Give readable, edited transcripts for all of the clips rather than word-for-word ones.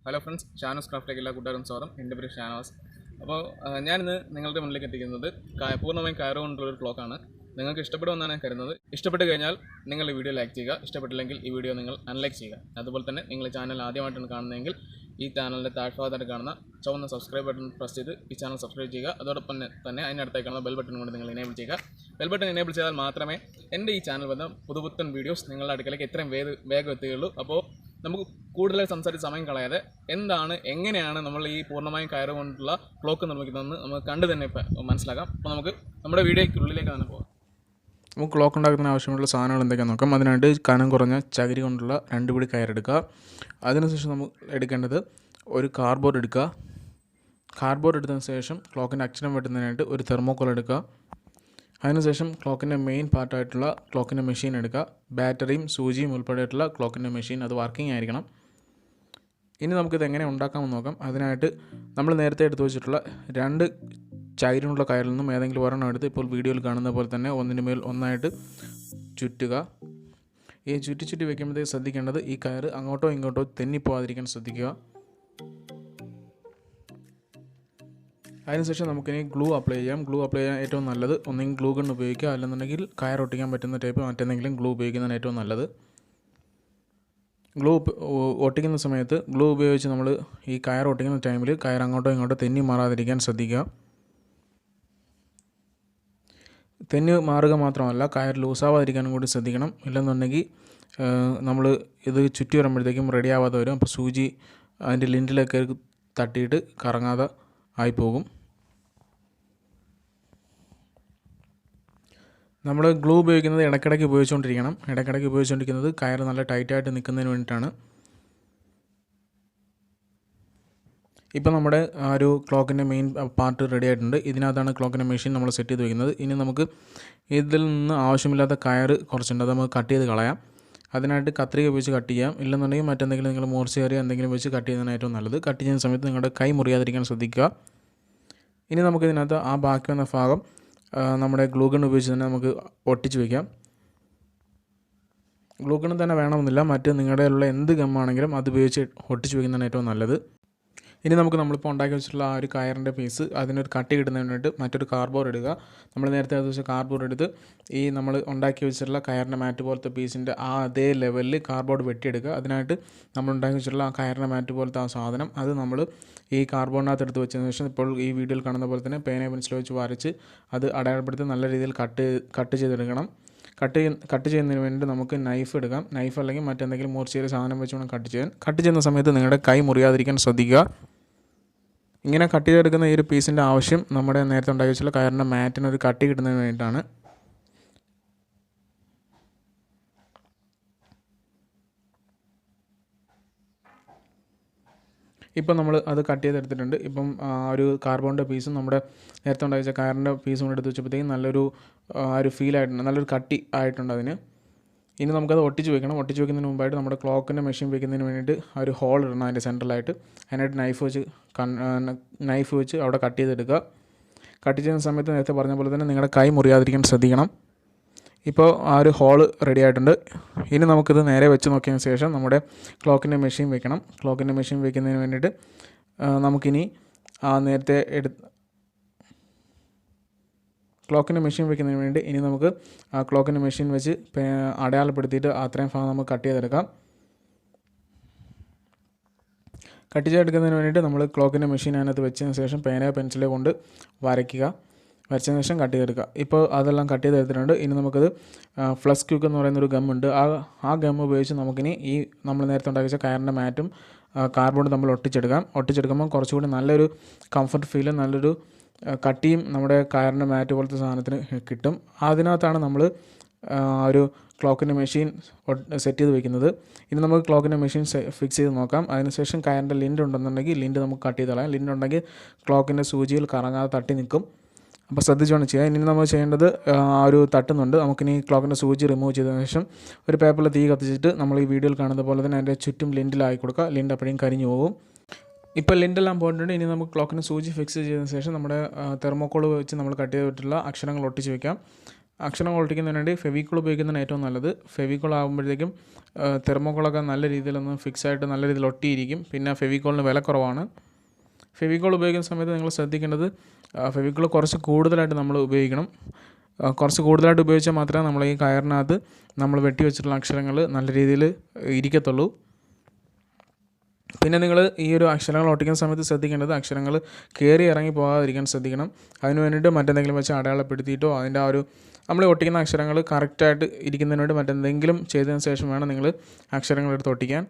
Hello friends, Shano's ക്രാഫ്റ്റിലേക്ക് എല്ലാ കൂട്ടുകാരും സ്വാഗതം. എൻ്റെ പേര് ഷാനോസ്. അപ്പോൾ ഞാനിന്ന് നിങ്ങളുടെ മുന്നിലേക്ക് എത്തിക്കുന്നത് പൂർണ്ണമായും കയറ് കൊണ്ടുള്ളൊരു ക്ലോക്കാണ്. നിങ്ങൾക്ക് ഇഷ്ടപ്പെടുമെന്നാണ് ഞാൻ കരുതുന്നത്. ഇഷ്ടപ്പെട്ട് കഴിഞ്ഞാൽ നിങ്ങൾ ഈ വീഡിയോ ലൈക്ക് ചെയ്യുക, ഇഷ്ടപ്പെട്ടില്ലെങ്കിൽ ഈ വീഡിയോ നിങ്ങൾ അൺലൈക്ക് ചെയ്യുക. അതുപോലെ തന്നെ നിങ്ങൾ ഈ ചാനൽ ആദ്യമായിട്ടാണ് കാണുന്നതെങ്കിൽ ഈ ചാനലിൻ്റെ താഴ്ഭാഗത്തായിട്ട് കാണുന്ന ചുവന്ന സബ്സ്ക്രൈബ് ബട്ടൺ പ്രസ് ചെയ്ത് ഈ ചാനൽ സബ്സ്ക്രൈബ് ചെയ്യുക. അതോടൊപ്പം തന്നെ അതിനടുത്തായി കാണുന്ന ബെൽ ബട്ടൺ കൊണ്ട് നിങ്ങൾ എനേബിൾ ചെയ്യുക. ബെൽ ബട്ടൺ എനേബിൾ ചെയ്താൽ മാത്രമേ എൻ്റെ ഈ ചാനൽ വന്ന പുതുപുത്തൻ വീഡിയോസ് നിങ്ങളുടെ അടുക്കലേക്ക് എത്രയും വേഗം എത്തുകയുള്ളൂ. അപ്പോൾ നമുക്ക് കൂടുതൽ സംസാരിച്ച് സമയം കളയാതെ എങ്ങനെയാണ് നമ്മൾ ഈ പൂർണ്ണമായും കയറ് കൊണ്ടുള്ള ക്ലോക്ക് നിർമ്മിക്കുന്നതെന്ന് നമുക്ക് കണ്ടു തന്നെ മനസ്സിലാക്കാം. അപ്പോൾ നമുക്ക് നമ്മുടെ വീഡിയോയ്ക്കുള്ളിലേക്ക് തന്നെ പോകാം. നമുക്ക് ക്ലോക്ക് ഉണ്ടാക്കുന്നതിന് ആവശ്യമുള്ള സാധനങ്ങൾ എന്തൊക്കെയാണെന്ന് നോക്കാം. അതിനായിട്ട് കനം കുറഞ്ഞ ചകിരി കൊണ്ടുള്ള 2 പിടി കയറെടുക്കുക. അതിനുശേഷം നമുക്ക് എടുക്കേണ്ടത് ഒരു കാർഡ്ബോർഡ് എടുക്കുക. കാർഡ്ബോർഡ് എടുത്തതിന് ശേഷം ക്ലോക്കിൻ്റെ അക്ഷരം വെട്ടുന്നതിനായിട്ട് ഒരു തെർമോക്കോൾ എടുക്കുക. അതിനുശേഷം ക്ലോക്കിൻ്റെ മെയിൻ പാർട്ടായിട്ടുള്ള ക്ലോക്കിൻ്റെ മെഷീൻ എടുക്കുക. ബാറ്ററിയും സൂചിയും ഉൾപ്പെടെയായിട്ടുള്ള ക്ലോക്കിൻ്റെ മെഷീൻ അത് വർക്കിംഗ് ആയിരിക്കണം. ഇനി നമുക്കിത് എങ്ങനെ ഉണ്ടാക്കാമെന്ന് നോക്കാം. അതിനായിട്ട് നമ്മൾ നേരത്തെ എടുത്തു വെച്ചിട്ടുള്ള 2 ചകിരിനുള്ള കയറിൽ നിന്നും ഏതെങ്കിലും ഒരെണ്ണം എടുത്ത് ഇപ്പോൾ വീഡിയോയിൽ കാണുന്ന പോലെ തന്നെ ഒന്നിന് മേൽ ഒന്നായിട്ട് ചുറ്റുക. ഈ ചുറ്റി വയ്ക്കുമ്പോഴത്തേക്ക് ശ്രദ്ധിക്കേണ്ടത് ഈ കയറ് അങ്ങോട്ടോ ഇങ്ങോട്ടോ തെന്നിപ്പോവാതിരിക്കാൻ ശ്രദ്ധിക്കുക. അതിനുശേഷം നമുക്കിനി ഗ്ലൂ അപ്ലൈ ചെയ്യാം. ഗ്ലൂ അപ്ലൈ ചെയ്യാൻ ഏറ്റവും നല്ലത് ഒന്നെങ്കിൽ ഗ്ലൂ ഗൺ ഉപയോഗിക്കുക, അല്ലെന്നുണ്ടെങ്കിൽ കയർ ഒട്ടിക്കാൻ പറ്റുന്ന ടൈപ്പ് മറ്റെന്തെങ്കിലും ഗ്ലൂ ഉപയോഗിക്കുന്നതാണ് ഏറ്റവും നല്ലത്. ഗ്ലൂ ഒട്ടിക്കുന്ന സമയത്ത് ഗ്ലൂ ഉപയോഗിച്ച് നമ്മൾ ഈ കയർ ഒട്ടിക്കുന്ന ടൈമിൽ കയർ അങ്ങോട്ടോ ഇങ്ങോട്ടോ തെന്നി മാറാതിരിക്കാൻ ശ്രദ്ധിക്കുക. തെന്നി മാറുക മാത്രമല്ല കയർ ലൂസാവാതിരിക്കാനും കൂടി ശ്രദ്ധിക്കണം. ഇല്ലെന്നുണ്ടെങ്കിൽ നമ്മൾ ഇത് ചുറ്റി വരുമ്പോഴത്തേക്കും റെഡി ആവാതെ വരും. അപ്പോൾ സൂചി അതിൻ്റെ ലിൻഡിലൊക്കെ തട്ടിയിട്ട് കറങ്ങാതെ ആയിപ്പോകും. നമ്മൾ ഗ്ലൂ ഉപയോഗിക്കുന്നത് ഇടയ്ക്കിടയ്ക്ക് ഉപയോഗിച്ചുകൊണ്ടിരിക്കുന്നത് കയർ നല്ല ടൈറ്റായിട്ട് നിൽക്കുന്നതിന് വേണ്ടിയിട്ടാണ്. ഇപ്പോൾ നമ്മുടെ ആ ഒരു ക്ലോക്കിൻ്റെ മെയിൻ പാർട്ട് റെഡി ആയിട്ടുണ്ട്. ഇതിനകത്താണ് ക്ലോക്കിൻ്റെ മെഷീൻ നമ്മൾ സെറ്റ് ചെയ്ത് വയ്ക്കുന്നത്. ഇനി നമുക്ക് ഇതിൽ നിന്ന് ആവശ്യമില്ലാത്ത കയർ കുറച്ചുണ്ട്, അത് നമുക്ക് കട്ട് ചെയ്ത് കളയാം. അതിനായിട്ട് കത്രിക ഉപയോഗിച്ച് കട്ട് ചെയ്യാം. ഇല്ലെന്നുണ്ടെങ്കിൽ മറ്റെന്തെങ്കിലും നിങ്ങൾ മൂർച്ചയേറിയ എന്തെങ്കിലും വെച്ച് കട്ട് ചെയ്യുന്നതാണ് ഏറ്റവും നല്ലത്. കട്ട് ചെയ്യുന്ന സമയത്ത് നിങ്ങളുടെ കൈ മുറിയാതിരിക്കാൻ ശ്രദ്ധിക്കുക. ഇനി നമുക്കിതിനകത്ത് ആ ബാക്കി വന്ന ഭാഗം നമ്മുടെ ഗ്ലൂ ഗൺ ഉപയോഗിച്ച് തന്നെ നമുക്ക് ഒട്ടിച്ച് വയ്ക്കാം. ഗ്ലൂ ഗൺ തന്നെ വേണമെന്നില്ല, മറ്റ് നിങ്ങളുടെ ഉള്ള എന്ത് ഗമ്മാണെങ്കിലും അത് ഉപയോഗിച്ച് ഒട്ടിച്ച് വയ്ക്കുന്നതാണ് ഏറ്റവും നല്ലത്. ഇനി നമ്മളിപ്പോൾ ഉണ്ടാക്കി വെച്ചിട്ടുള്ള ആ ഒരു കയറിൻ്റെ പീസ് അതിനൊരു കട്ടി കിട്ടുന്നതിന് വേണ്ടി മറ്റൊരു കാർഡ്ബോർഡ് എടുക്കുക. നമ്മൾ നേരത്തെ അത് വെച്ച കാർഡ്ബോർഡ് എടുത്ത് ഈ നമ്മൾ ഉണ്ടാക്കി വെച്ചിട്ടുള്ള കയറിൻ്റെ മാറ്റ് പോലത്തെ പീസിൻ്റെ ആ അതേ ലെവലിൽ കാർഡ്ബോർഡ് വെട്ടിയെടുക്കുക. അതിനായിട്ട് നമ്മൾ ഉണ്ടാക്കി വെച്ചിട്ടുള്ള ആ കയറിൻ്റെ മാറ്റ് പോലത്തെ ആ സാധനം അത് നമ്മൾ ഈ കാർഡ്ബോർഡിനകത്ത് എടുത്ത് വെച്ചതിന് ശേഷം ഇപ്പോൾ ഈ വീഡിയോയിൽ കാണുന്ന പോലെ തന്നെ പേന പെൻസിൽ വെച്ച് വരച്ച് അത് അടയാളപ്പെടുത്തി നല്ല രീതിയിൽ കട്ട് ചെയ്തെടുക്കണം. കട്ട് ചെയ്യുന്നതിന് വേണ്ടി നമുക്ക് നൈഫ് എടുക്കാം. നൈഫ് അല്ലെങ്കിൽ മറ്റെന്തെങ്കിലും മൂർച്ചയേറിയ സാധനം വെച്ച് വേണം കട്ട് ചെയ്യുന്ന സമയത്ത് നിങ്ങളുടെ കൈ മുറിയാതിരിക്കാൻ ശ്രദ്ധിക്കുക. ഇങ്ങനെ കട്ട് ചെയ്തെടുക്കുന്ന ഈ ഒരു പീസിൻ്റെ ആവശ്യം നമ്മുടെ നേരത്തെ ഉണ്ടാക്കി വെച്ചുള്ള കയറിൻ്റെ മാറ്റിനൊരു കട്ടി കിട്ടുന്നതിന് വേണ്ടിയിട്ടാണ്. ഇപ്പം നമ്മൾ അത് കട്ട് ചെയ്തെടുത്തിട്ടുണ്ട്. ഇപ്പം ആ ഒരു കാർബോണിൻ്റെ പീസും നമ്മുടെ നേരത്തെ ഉണ്ടാക്കി വെച്ച കയറിൻ്റെ പീസും കൂടെ എടുത്ത് വെച്ചപ്പോഴത്തേക്കും നല്ലൊരു ഒരു ഫീലായിട്ടുണ്ട്, നല്ലൊരു കട്ടി ആയിട്ടുണ്ട് അതിന്. ഇനി നമുക്കത് ഒട്ടിച്ച് വെക്കണം. ഒട്ടിച്ച് വെക്കുന്നതിന് മുമ്പായിട്ട് നമ്മുടെ ക്ലോക്കിൻ്റെ മെഷീൻ വെക്കുന്നതിന് വേണ്ടിയിട്ട് ആ ഒരു ഹോൾ ഇടണം അതിൻ്റെ സെൻറ്ററിലായിട്ട്. അതിനായിട്ട് നൈഫ് വെച്ച് അവിടെ കട്ട് ചെയ്തെടുക്കുക. കട്ട് ചെയ്യുന്ന സമയത്ത് നേരത്തെ പറഞ്ഞ പോലെ തന്നെ നിങ്ങളുടെ കൈ മുറിയാതിരിക്കാൻ ശ്രദ്ധിക്കണം. ഇപ്പോൾ ആ ഒരു ഹോൾ റെഡി ആയിട്ടുണ്ട്. ഇനി നമുക്കിത് നേരെ വെച്ച് നോക്കിയതിന് ശേഷം നമ്മുടെ ക്ലോക്കിൻ്റെ മെഷീൻ വെക്കണം. ക്ലോക്കിൻ്റെ മെഷീൻ വെക്കുന്നതിന് വേണ്ടിയിട്ട് നമുക്കിനി നേരത്തെ ക്ലോക്കിൻ്റെ മെഷീൻ വെക്കുന്നതിന് വേണ്ടി ഇനി നമുക്ക് ആ ക്ലോക്കിൻ്റെ മെഷീൻ വെച്ച് അടയാളപ്പെടുത്തിയിട്ട് അത്രയും ഭാഗം നമുക്ക് കട്ട് ചെയ്തെടുക്കാം. കട്ട് ചെയ്തെടുക്കുന്നതിന് വേണ്ടിയിട്ട് നമ്മൾ ക്ലോക്കിൻ്റെ മെഷീൻ അതിനകത്ത് വെച്ചതിന് ശേഷം പേനയോ പെൻസിലോ കൊണ്ട് വരച്ചതിന് ശേഷം കട്ട് ചെയ്തെടുക്കുക. ഇപ്പോൾ അതെല്ലാം കട്ട് ചെയ്തെടുത്തിട്ടുണ്ട്. ഇനി നമുക്കത് ഫ്ലസ് ക്യൂക്ക് എന്ന് പറയുന്നൊരു ഗമ്മുണ്ട്. ആ ഗം ഉപയോഗിച്ച് നമുക്കിനി ഈ നമ്മൾ നേരത്തെ ഉണ്ടാക്കി വെച്ച കയറിൻ്റെ മാറ്റും കാർബോർഡും നമ്മൾ ഒട്ടിച്ചെടുക്കുമ്പോൾ കുറച്ചുകൂടി നല്ലൊരു കംഫർട്ട് ഫീലും നല്ലൊരു കട്ടിയും നമ്മുടെ കയറിൻ്റെ മാറ്റ് പോലത്തെ സാധനത്തിന് കിട്ടും. അതിനകത്താണ് നമ്മൾ ഒരു ക്ലോക്കിൻ്റെ മെഷീൻ സെറ്റ് ചെയ്ത് വെക്കുന്നത്. ഇനി നമുക്ക് ക്ലോക്കിൻ്റെ മെഷീൻ ഫിക്സ് ചെയ്ത് നോക്കാം. അതിനുശേഷം കയറിൻ്റെ ലിൻഡ് ഉണ്ടെന്നുണ്ടെങ്കിൽ ലിൻഡ് നമുക്ക് കട്ട് ചെയ്ത് കളയാം. ലിൻഡ് ഉണ്ടെങ്കിൽ ക്ലോക്കിൻ്റെ സൂചിയിൽ കറങ്ങാതെ തട്ടി നിൽക്കും. അപ്പോൾ ശ്രദ്ധിച്ചുകൊണ്ട് ചെയ്യാം. ഇനി നമ്മൾ ചെയ്യേണ്ടത് ആ ഒരു തട്ടുന്നുണ്ട്. നമുക്കിനി ക്ലോക്കിൻ്റെ സൂചി റിമൂവ് ചെയ്തതിന് ശേഷം ഒരു പേപ്പറിൽ തീ കത്തിച്ചിട്ട് നമ്മൾ ഈ വീഡിയോയിൽ കാണുന്ന പോലെ തന്നെ അതിൻ്റെ ചുറ്റും ലിൻഡിലായി കൊടുക്കുക. ലിൻഡ് അപ്പോഴേക്കും കരിഞ്ഞു പോകും. ഇപ്പോൾ ലിൻഡെല്ലാം പോയിട്ടുണ്ട്. ഇനി നമുക്ക് ക്ലോക്കിന് സൂചി ഫിക്സ് ചെയ്തതിന് ശേഷം നമ്മുടെ തെർമോക്കോൾ വെച്ച് നമ്മൾ കട്ട് ചെയ്തിട്ടുള്ള അക്ഷരങ്ങൾ ഒട്ടിച്ച് വയ്ക്കാം. അക്ഷരങ്ങൾ ഒട്ടിക്കുന്നതിന് വേണ്ടി ഫെവിക്കോൾ ഉപയോഗിക്കുന്നതാണ് ഏറ്റവും നല്ലത്. ഫെവിക്കോൾ ആകുമ്പോഴത്തേക്കും തെർമോക്കോളൊക്കെ നല്ല രീതിയിലൊന്ന് ഫിക്സായിട്ട് നല്ല രീതിയിൽ ഒട്ടിയിരിക്കും. പിന്നെ ഫെവിക്കോളിന് വില കുറവാണ്. ഫെവിക്കോൾ ഉപയോഗിക്കുന്ന സമയത്ത് നിങ്ങൾ ശ്രദ്ധിക്കേണ്ടത് ഫെവിക്കോൾ കുറച്ച് കൂടുതലായിട്ട് നമ്മൾ ഉപയോഗിക്കണം. കുറച്ച് കൂടുതലായിട്ട് ഉപയോഗിച്ചാൽ മാത്രമേ നമ്മൾ ഈ കയറിനകത്ത് നമ്മൾ വെട്ടി വെച്ചിട്ടുള്ള അക്ഷരങ്ങൾ നല്ല രീതിയിൽ ഇരിക്കത്തുള്ളൂ. പിന്നെ നിങ്ങൾ ഈ ഒരു അക്ഷരങ്ങൾ ഒട്ടിക്കുന്ന സമയത്ത് ശ്രദ്ധിക്കേണ്ടത് അക്ഷരങ്ങൾ കയറി ഇറങ്ങി പോകാതിരിക്കാൻ ശ്രദ്ധിക്കണം. അതിന് വേണ്ടിയിട്ട് മറ്റെന്തെങ്കിലും വെച്ച് അടയാളപ്പെടുത്തിയിട്ടോ അതിൻ്റെ ആ ഒരു നമ്മൾ ഒട്ടിക്കുന്ന അക്ഷരങ്ങൾ കറക്റ്റായിട്ട് ഇരിക്കുന്നതിന് വേണ്ടി മറ്റെന്തെങ്കിലും ചെയ്തതിന് ശേഷം വേണം നിങ്ങൾ അക്ഷരങ്ങളെടുത്ത് ഒട്ടിക്കാൻ.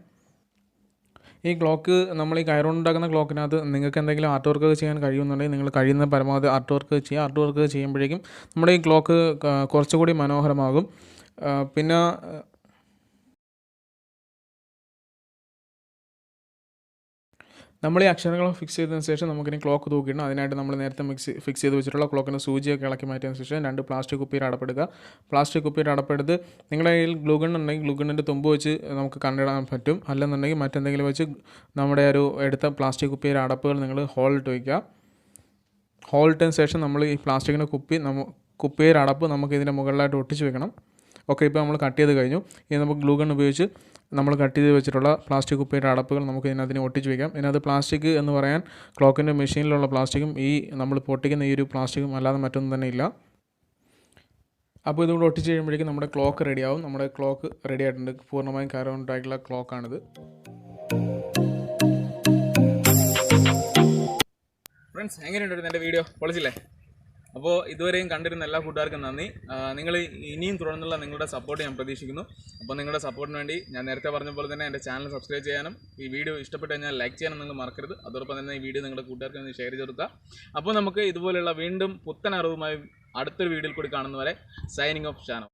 ഈ ക്ലോക്ക് നമ്മൾ ഈ കയറുകൊണ്ടുണ്ടാക്കുന്ന ക്ലോക്കിനകത്ത് നിങ്ങൾക്ക് എന്തെങ്കിലും ആർട്ട് വർക്ക് ചെയ്യാൻ കഴിയുമെന്നുണ്ടെങ്കിൽ നിങ്ങൾ കഴിയുന്ന പരമാവധി ആർട്ട് വർക്ക് ചെയ്യുക. ആർട്ട് വർക്ക് ചെയ്യുമ്പോഴേക്കും നമ്മുടെ ഈ ക്ലോക്ക് കുറച്ചുകൂടി മനോഹരമാകും. പിന്നെ നമ്മൾ ഈ അക്ഷരങ്ങൾ ഫിക്സ് ചെയ്തതിന് ശേഷം നമുക്കിനി ക്ലോക്ക് തൂക്കിയിടണം. അതിനായിട്ട് നമ്മൾ നേരത്തെ ഫിക്സ് ചെയ്ത് വെച്ചിട്ടുള്ള ക്ലോക്കിൻ്റെ സൂചിയൊക്കെ ഇളക്കി മാറ്റിയതിന് ശേഷം 2 പ്ലാസ്റ്റിക് കുപ്പിയിൽ അടപ്പെടുക്കുക. പ്ലാസ്റ്റിക് കുപ്പിയിൽ അടപ്പെടുത്ത് നിങ്ങളുടെ കയ്യിൽ ഗ്ലൂഗൺ ഉണ്ടെങ്കിൽ ഗ്ലൂഗണിൻ്റെ തുമ്പ് വെച്ച് നമുക്ക് കണ്ടിടാൻ പറ്റും. അല്ലെന്നുണ്ടെങ്കിൽ മറ്റെന്തെങ്കിലും വെച്ച് നമ്മുടെ ഒരു എടുത്ത പ്ലാസ്റ്റിക് കുപ്പിയുടെ അടപ്പുകൾ നിങ്ങൾ ഹോളിട്ട് വയ്ക്കുക. ഹോളിട്ടതിന് ശേഷം നമ്മൾ ഈ പ്ലാസ്റ്റിക്കിൻ്റെ കുപ്പിയുടെ അടപ്പ് നമുക്ക് ഇതിൻ്റെ മുകളിലായിട്ട് ഒട്ടിച്ച് വെക്കണം. ഓക്കെ, ഇപ്പോൾ നമ്മൾ കട്ട് ചെയ്ത് കഴിഞ്ഞു. ഇനി നമുക്ക് ഗ്ലൂഗൺ ഉപയോഗിച്ച് നമ്മൾ കട്ട് ചെയ്ത് വെച്ചിട്ടുള്ള പ്ലാസ്റ്റിക് കുപ്പിയുടെ അടപ്പുകൾ നമുക്ക് ഇതിനകത്തിന് ഒട്ടിച്ച് വയ്ക്കാം. ഇതിനകത്ത് പ്ലാസ്റ്റിക് എന്ന് പറയാൻ ക്ലോക്കിൻ്റെ മെഷീനിലുള്ള പ്ലാസ്റ്റിക്കും ഈ നമ്മൾ പൊട്ടിക്കുന്ന ഈ ഒരു പ്ലാസ്റ്റിക്കും അല്ലാതെ മറ്റൊന്നും തന്നെ ഇല്ല. അപ്പോൾ ഇതുകൊണ്ട് ഒട്ടിച്ച് കഴിയുമ്പോഴേക്കും നമ്മുടെ ക്ലോക്ക് റെഡിയാവും. നമ്മുടെ ക്ലോക്ക് റെഡി ആയിട്ടുണ്ട്. പൂർണ്ണമായും കയറുകൊണ്ടായിട്ടുള്ള ക്ലോക്കാണിത്. ഫ്രണ്ട്സ്, എങ്ങനെയുണ്ടായിരുന്നു എൻ്റെ വീഡിയോ? പൊളിച്ചില്ലേ? അപ്പോൾ ഇതുവരെയും കണ്ടിരുന്ന എല്ലാ കൂട്ടുകാർക്കും നന്ദി. നിങ്ങൾ ഇനിയും തുടർന്നുള്ള നിങ്ങളുടെ സപ്പോർട്ട് ഞാൻ പ്രതീക്ഷിക്കുന്നു. അപ്പോൾ നിങ്ങളുടെ സപ്പോർട്ടിന് വേണ്ടി ഞാൻ നേരത്തെ പറഞ്ഞ പോലെ തന്നെ എൻ്റെ ചാനൽ സബ്സ്ക്രൈബ് ചെയ്യാനും ഈ വീഡിയോ ഇഷ്ടപ്പെട്ട് കഴിഞ്ഞാൽ ലൈക്ക് ചെയ്യാനും നിങ്ങൾ മറക്കരുത്. അതോടൊപ്പം തന്നെ ഈ വീഡിയോ നിങ്ങളുടെ കൂട്ടുകാർക്ക് ഷെയർ ചെയ്ത് കൊടുക്കുക. അപ്പോൾ നമുക്ക് ഇതുപോലെയുള്ള വീണ്ടും പുത്തൻ അറിവുമായി അടുത്തൊരു വീഡിയോയിൽ കൂടി കാണുന്നവരെ സൈനിങ് ഓഫ് ഷാനോ.